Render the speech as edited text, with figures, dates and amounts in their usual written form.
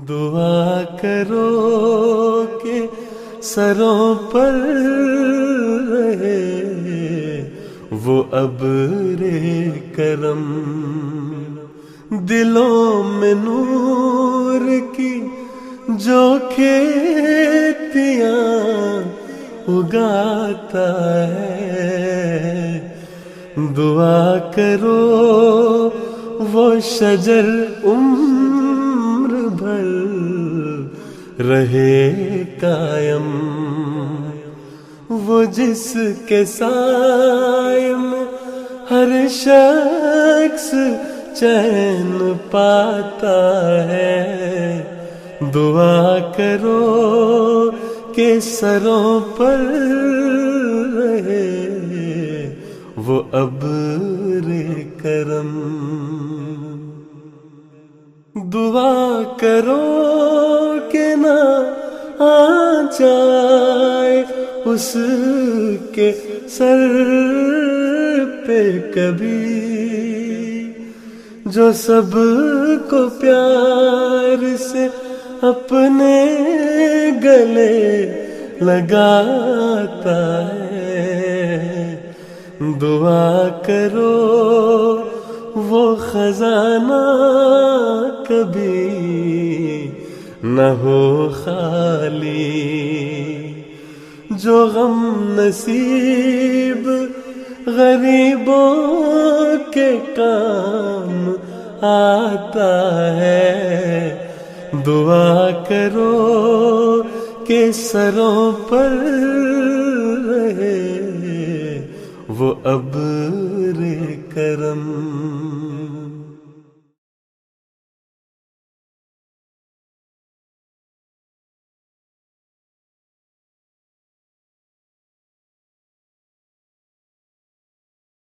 دعا کرو کہ سروں پر رہے وہ ابر کرم، دلوں میں نور کی جو کھیتیاں اگاتا ہے، دعا کرو وہ شجر عمر بھر رہے قائم، وہ جس کے سائے میں ہر شخص چین پاتا ہے، دعا کرو کہ سروں پر رہے وہ ابر کرم، دعا کرو کہ نہ آ جائے اس کے سر پہ کبھی جو سب کو پیار سے اپنے گلے لگاتا ہے، دعا کرو وہ خزانہ کبھی نہ ہو خالی، جو غم نصیب غریبوں کے کام آتا ہے، دعا کرو کہ سروں پر رہے وہ ابر کرم۔